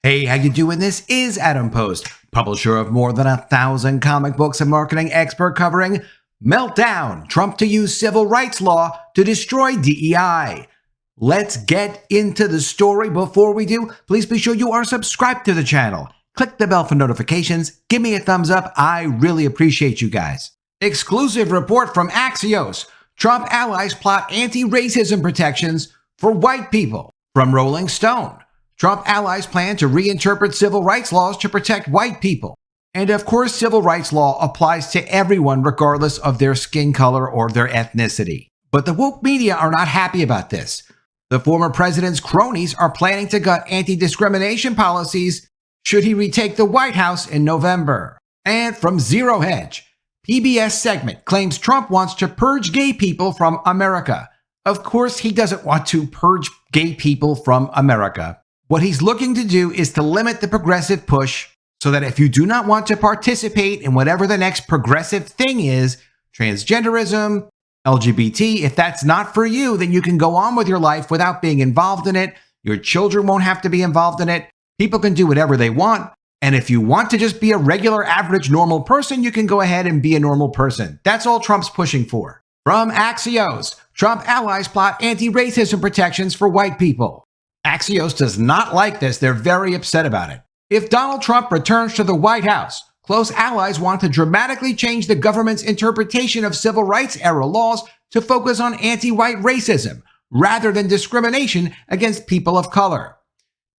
Hey, how you doing? This is Adam Post, publisher of more than 1,000 comic books and marketing expert covering Meltdown, Trump to use civil rights law to destroy DEI. Let's get into the story. Before we do, please be sure you are subscribed to the channel. Click the bell for notifications. Give me a thumbs up. I really appreciate you guys. Exclusive report from Axios. Trump allies plot anti-racism protections for white people. From Rolling Stone. Trump allies plan to reinterpret civil rights laws to protect white people. And of course, civil rights law applies to everyone regardless of their skin color or their ethnicity. But the woke media are not happy about this. The former president's cronies are planning to gut anti-discrimination policies should he retake the White House in November. And from Zero Hedge, PBS segment claims Trump wants to purge gay people from America. Of course, he doesn't want to purge gay people from America. What he's looking to do is to limit the progressive push so that if you do not want to participate in whatever the next progressive thing is, transgenderism, LGBT, if that's not for you, then you can go on with your life without being involved in it. Your children won't have to be involved in it. People can do whatever they want. And if you want to just be a regular, average, normal person, you can go ahead and be a normal person. That's all Trump's pushing for. From Axios, Trump allies plot anti-racism protections for white people. Axios does not like this. They're very upset about it. If Donald Trump returns to the White House, close allies want to dramatically change the government's interpretation of civil rights era laws to focus on anti-white racism rather than discrimination against people of color.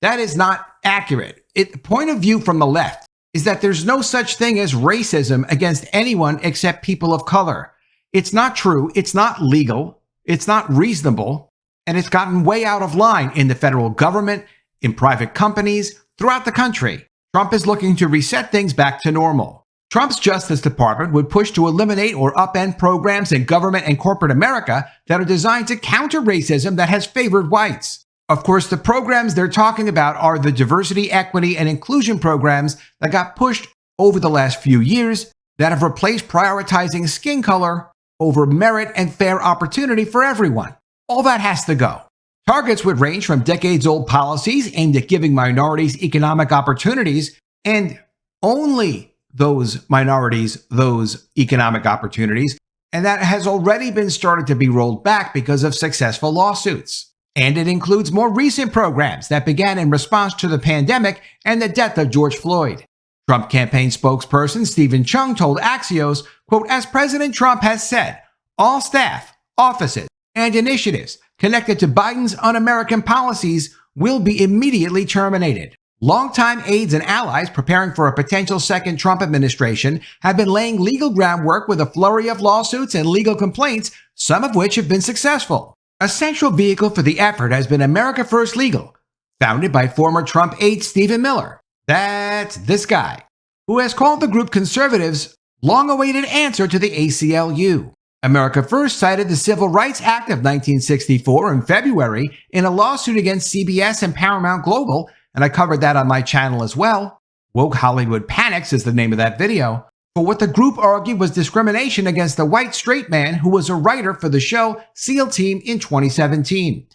That is not accurate. The point of view from the left is that there's no such thing as racism against anyone except people of color. It's not true. It's not legal. It's not reasonable. And it's gotten way out of line in the federal government, in private companies, throughout the country. Trump is looking to reset things back to normal. Trump's Justice Department would push to eliminate or upend programs in government and corporate America that are designed to counter racism that has favored whites. Of course, the programs they're talking about are the diversity, equity, and inclusion programs that got pushed over the last few years that have replaced prioritizing skin color over merit and fair opportunity for everyone. All that has to go. Targets would range from decades-old policies aimed at giving minorities economic opportunities, and only those minorities those economic opportunities, and that has already been started to be rolled back because of successful lawsuits. And it includes more recent programs that began in response to the pandemic and the death of George Floyd. Trump campaign spokesperson Steven Cheung told Axios, quote, "As President Trump has said, all staff, offices, and initiatives connected to Biden's un-American policies will be immediately terminated." Longtime aides and allies preparing for a potential second Trump administration have been laying legal groundwork with a flurry of lawsuits and legal complaints, some of which have been successful. A central vehicle for the effort has been America First Legal, founded by former Trump aide Steven Miller. That's this guy, who has called the group conservatives' long-awaited answer to the ACLU. America First cited the Civil Rights Act of 1964 in February in a lawsuit against CBS and Paramount Global, and I covered that on my channel as well. Woke Hollywood Panics is the name of that video. For what the group argued was discrimination against a white straight man who was a writer for the show SEAL Team in 2017.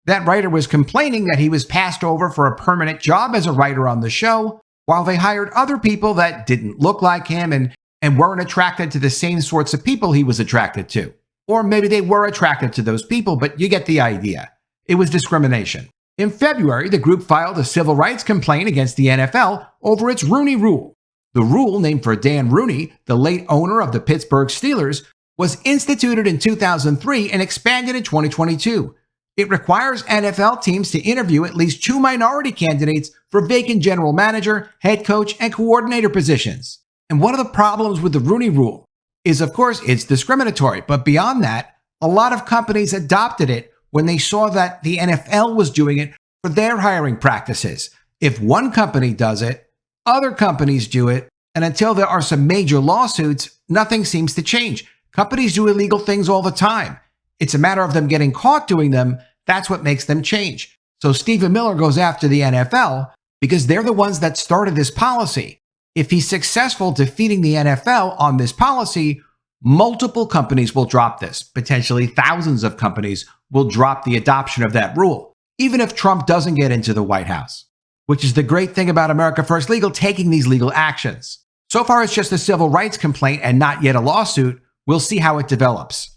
That writer was complaining that he was passed over for a permanent job as a writer on the show, while they hired other people that didn't look like him and weren't attracted to the same sorts of people he was attracted to. Or maybe they were attracted to those people, but you get the idea. It was discrimination. In February, the group filed a civil rights complaint against the NFL over its Rooney Rule. The rule, named for Dan Rooney, the late owner of the Pittsburgh Steelers, was instituted in 2003 and expanded in 2022. It requires NFL teams to interview at least 2 minority candidates for vacant general manager, head coach, and coordinator positions. And one of the problems with the Rooney Rule is, of course, it's discriminatory. But beyond that, a lot of companies adopted it when they saw that the NFL was doing it for their hiring practices. If one company does it, other companies do it. And until there are some major lawsuits, nothing seems to change. Companies do illegal things all the time. It's a matter of them getting caught doing them. That's what makes them change. So Steven Miller goes after the NFL because they're the ones that started this policy. If he's successful defeating the NFL on this policy, multiple companies will drop this. Potentially thousands of companies will drop the adoption of that rule, even if Trump doesn't get into the White House. which is the great thing about America First Legal taking these legal actions. So far, it's just a civil rights complaint and not yet a lawsuit. We'll see how it develops.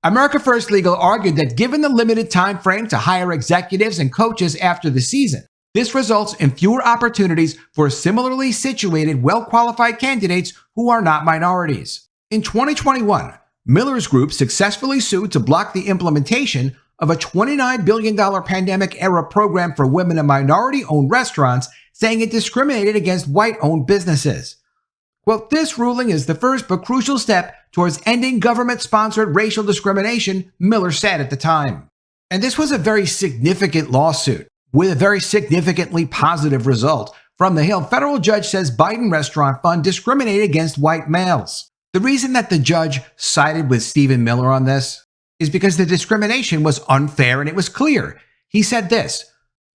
America First Legal argued that given the limited time frame to hire executives and coaches after the season, this results in fewer opportunities for similarly situated, well-qualified candidates who are not minorities. In 2021, Miller's Group successfully sued to block the implementation of a $29 billion pandemic-era program for women and minority-owned restaurants, saying it discriminated against white-owned businesses. Quote, "This ruling is the first but crucial step towards ending government-sponsored racial discrimination," Miller said at the time. And this was a very significant lawsuit with a very significantly positive result. From the Hill, federal judge says Biden restaurant fund discriminated against white males. The reason that the judge sided with Stephen Miller on this is because the discrimination was unfair and it was clear. He said this,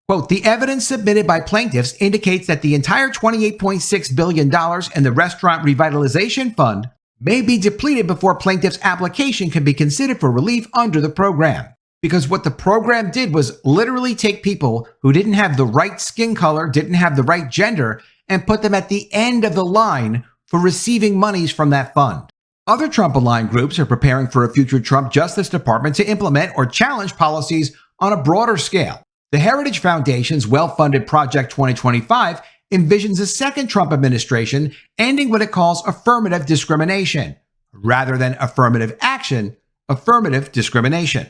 quote, "The evidence submitted by plaintiffs indicates that the entire $28.6 billion in the Restaurant Revitalization Fund may be depleted before plaintiffs' application can be considered for relief under the program." Because what the program did was literally take people who didn't have the right skin color, didn't have the right gender, and put them at the end of the line for receiving monies from that fund. Other Trump-aligned groups are preparing for a future Trump Justice Department to implement or challenge policies on a broader scale. The Heritage Foundation's well-funded Project 2025 envisions a second Trump administration ending what it calls affirmative discrimination. Rather than affirmative action, affirmative discrimination.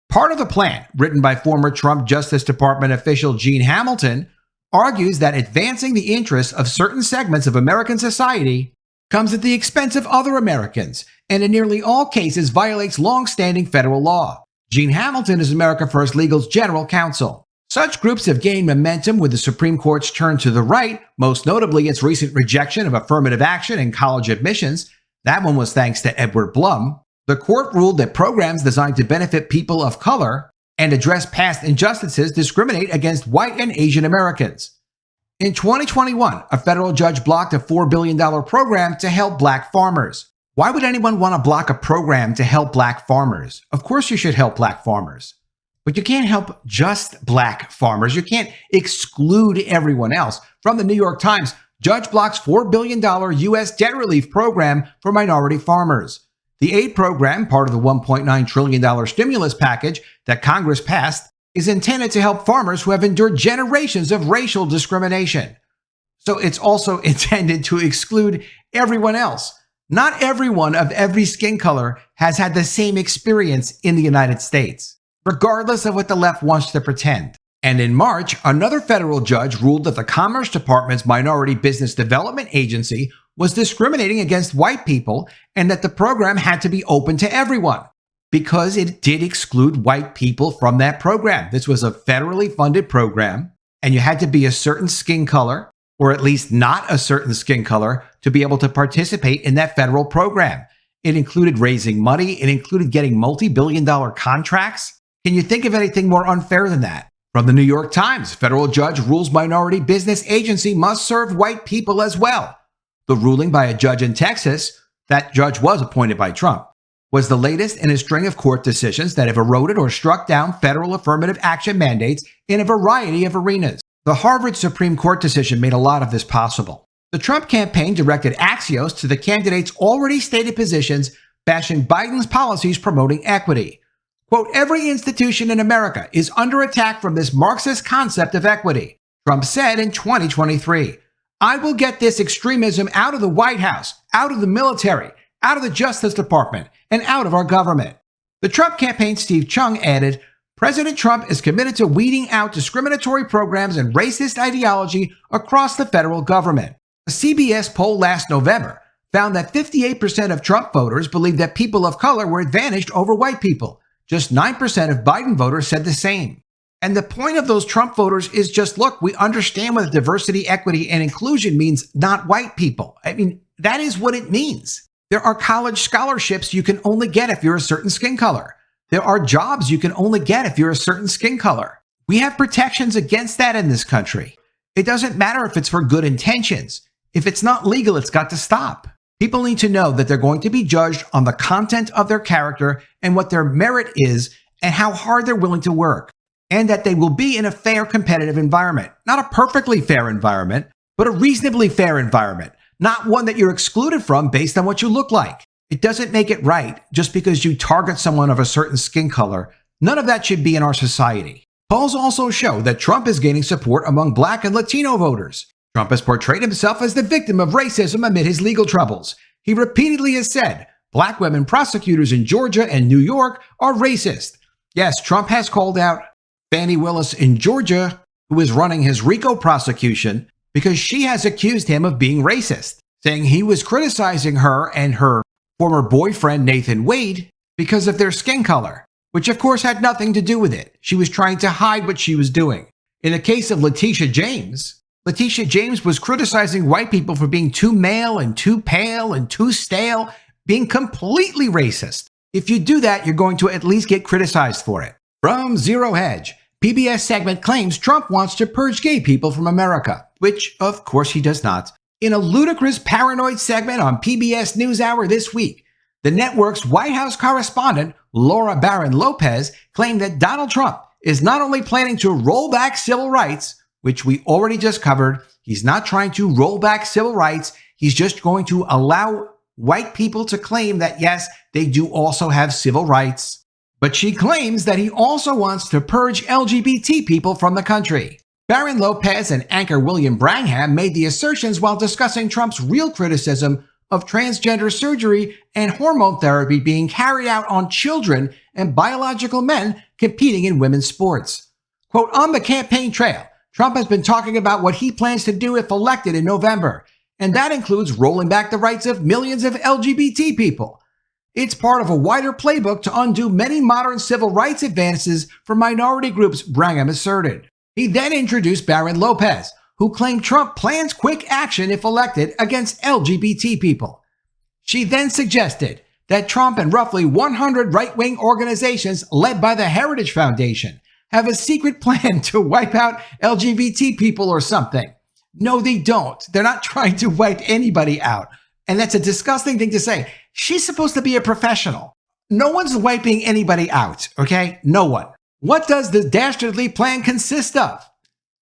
Part of the plan, written by former Trump Justice Department official Gene Hamilton, argues that advancing the interests of certain segments of American society comes at the expense of other Americans, and in nearly all cases violates long-standing federal law. Gene Hamilton is America First Legal's general counsel. Such groups have gained momentum with the Supreme Court's turn to the right, most notably its recent rejection of affirmative action in college admissions. That one was thanks to Edward Blum. The court ruled that programs designed to benefit people of color and address past injustices discriminate against white and Asian Americans. In 2021, a federal judge blocked a $4 billion program to help black farmers. Why would anyone want to block a program to help black farmers? Of course you should help black farmers. But you can't help just black farmers. You can't exclude everyone else. From the New York Times, judge blocks $4 billion U.S. debt relief program for minority farmers. The aid program, part of the $1.9 trillion stimulus package that Congress passed, is intended to help farmers who have endured generations of racial discrimination. So it's also intended to exclude everyone else. Not everyone of every skin color has had the same experience in the United States, regardless of what the left wants to pretend. And in March, another federal judge ruled that the Commerce Department's Minority Business Development Agency was discriminating against white people and that the program had to be open to everyone because it did exclude white people from that program. This was a federally funded program, and you had to be a certain skin color, or at least not a certain skin color, to be able to participate in that federal program. It included raising money. It included getting multi-billion-dollar contracts. Can you think of anything more unfair than that? From the New York Times, federal judge rules minority business agency must serve white people as well. The ruling by a judge in Texas, that judge was appointed by Trump, was the latest in a string of court decisions that have eroded or struck down federal affirmative action mandates in a variety of arenas. The Harvard Supreme Court decision made a lot of this possible. The Trump campaign directed Axios to the candidates' already stated positions, bashing Biden's policies promoting equity. Quote, "Every institution in America is under attack from this Marxist concept of equity," Trump said in 2023. "I will get this extremism out of the White House, out of the military, out of the Justice Department, and out of our government." The Trump campaign's Steve Cheung added, "President Trump is committed to weeding out discriminatory programs and racist ideology across the federal government." A CBS poll last November found that 58% of Trump voters believed that people of color were advantaged over white people. Just 9% of Biden voters said the same. And the point of those Trump voters is just, look, we understand what diversity, equity, and inclusion means, not white people. I mean, that is what it means. There are college scholarships you can only get if you're a certain skin color. There are jobs you can only get if you're a certain skin color. We have protections against that in this country. It doesn't matter if it's for good intentions. If it's not legal, it's got to stop. People need to know that they're going to be judged on the content of their character and what their merit is and how hard they're willing to work. and that they will be in a fair competitive environment. Not a perfectly fair environment, but a reasonably fair environment, not one that you're excluded from based on what you look like. It doesn't make it right just because you target someone of a certain skin color. None of that should be in our society. Polls also show that Trump is gaining support among Black and Latino voters. Trump has portrayed himself as the victim of racism amid his legal troubles. He repeatedly has said Black women prosecutors in Georgia and New York are racist. Yes, Trump has called out Fani Willis in Georgia, who is running his RICO prosecution, because she has accused him of being racist, saying he was criticizing her and her former boyfriend, Nathan Wade, because of their skin color, which of course had nothing to do with it. She was trying to hide what she was doing. In the case of Letitia James was criticizing white people for being too male and too pale and too stale, being completely racist. If you do that, you're going to at least get criticized for it. From Zero Hedge, PBS segment claims Trump wants to purge gay people from America, which of course he does not. In a ludicrous paranoid segment on PBS NewsHour this week, the network's White House correspondent, Laura Barron Lopez, claimed that Donald Trump is not only planning to roll back civil rights, which we already just covered. He's not trying to roll back civil rights. He's just going to allow white people to claim that, yes, they do also have civil rights. But she claims that he also wants to purge LGBT people from the country. Barron Lopez and anchor William Brangham made the assertions while discussing Trump's real criticism of transgender surgery and hormone therapy being carried out on children and biological men competing in women's sports. Quote, on the campaign trail, Trump has been talking about what he plans to do if elected in November, and that includes rolling back the rights of millions of LGBT people. It's part of a wider playbook to undo many modern civil rights advances for minority groups, Brangham asserted. He then introduced Barron Lopez, who claimed Trump plans quick action if elected against LGBT people. She then suggested that Trump and roughly 100 right-wing organizations led by the Heritage Foundation have a secret plan to wipe out LGBT people or something. No, they don't. They're not trying to wipe anybody out. And that's a disgusting thing to say. She's supposed to be a professional. No one's wiping anybody out, okay? No one. What does the dastardly plan consist of?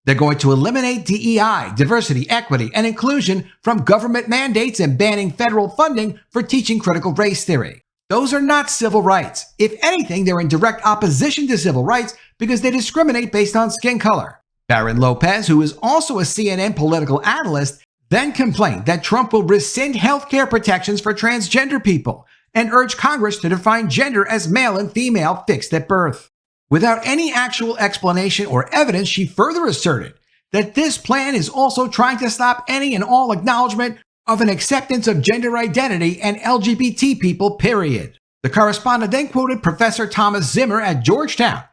They're going to eliminate DEI, diversity, equity, and inclusion from government mandates and banning federal funding for teaching critical race theory. Those are not civil rights. If anything, they're in direct opposition to civil rights because they discriminate based on skin color. Barron Lopez, who is also a CNN political analyst, then complained that Trump will rescind health care protections for transgender people and urge Congress to define gender as male and female fixed at birth. Without any actual explanation or evidence, she further asserted that this plan is also trying to stop any and all acknowledgement of an acceptance of gender identity and LGBT people, period. The correspondent then quoted Professor Thomas Zimmer at Georgetown,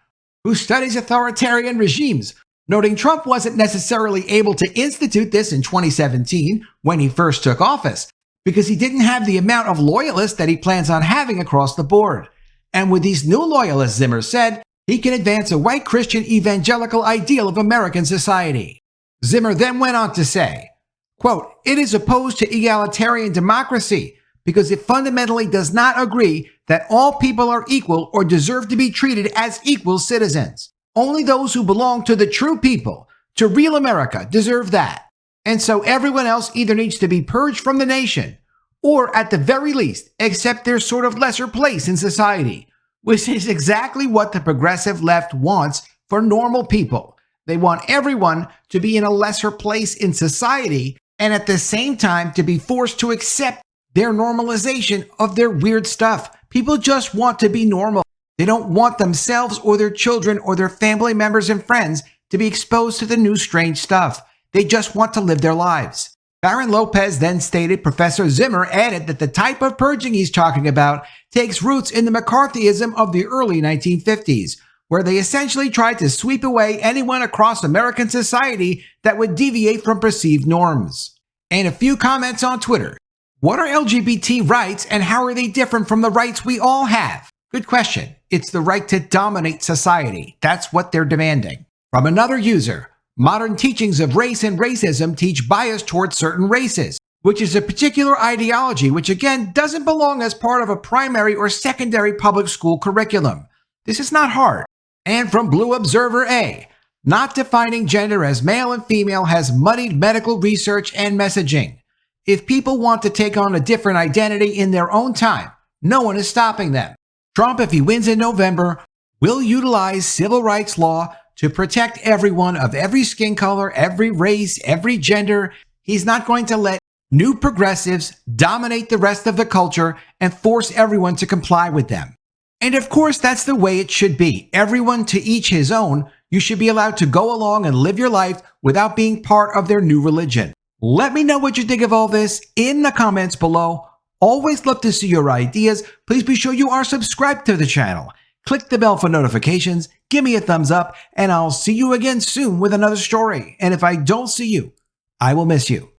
who studies authoritarian regimes, noting Trump wasn't necessarily able to institute this in 2017 when he first took office, because he didn't have the amount of loyalists that he plans on having across the board. And with these new loyalists, Zimmer said, he can advance a white Christian evangelical ideal of American society. Zimmer then went on to say, quote, it is opposed to egalitarian democracy because it fundamentally does not agree that all people are equal or deserve to be treated as equal citizens. Only those who belong to the true people, to real America, deserve that. And so everyone else either needs to be purged from the nation or at the very least accept their sort of lesser place in society, which is exactly what the progressive left wants for normal people. They want everyone to be in a lesser place in society and at the same time to be forced to accept their normalization of their weird stuff. People just want to be normal. They don't want themselves or their children or their family members and friends to be exposed to the new strange stuff. They just want to live their lives. Barron Lopez then stated Professor Zimmer added that the type of purging he's talking about takes roots in the McCarthyism of the early 1950s, where they essentially tried to sweep away anyone across American society that would deviate from perceived norms. And a few comments on Twitter. What are LGBT rights and how are they different from the rights we all have? Good question. It's the right to dominate society. That's what they're demanding. From another user, modern teachings of race and racism teach bias towards certain races, which is a particular ideology which again doesn't belong as part of a primary or secondary public school curriculum. This is not hard. And from Blue Observer A, not defining gender as male and female has muddied medical research and messaging. If people want to take on a different identity in their own time, no one is stopping them. Trump, if he wins in November, will utilize civil rights law to protect everyone of every skin color, every race, every gender. He's not going to let new progressives dominate the rest of the culture and force everyone to comply with them. And of course, that's the way it should be. Everyone to each his own. You should be allowed to go along and live your life without being part of their new religion. Let me know what you think of all this in the comments below. Always love to see your ideas. Please be sure you are subscribed to the channel. Click the bell for notifications, give me a thumbs up, and I'll see you again soon with another story. And if I don't see you, I will miss you.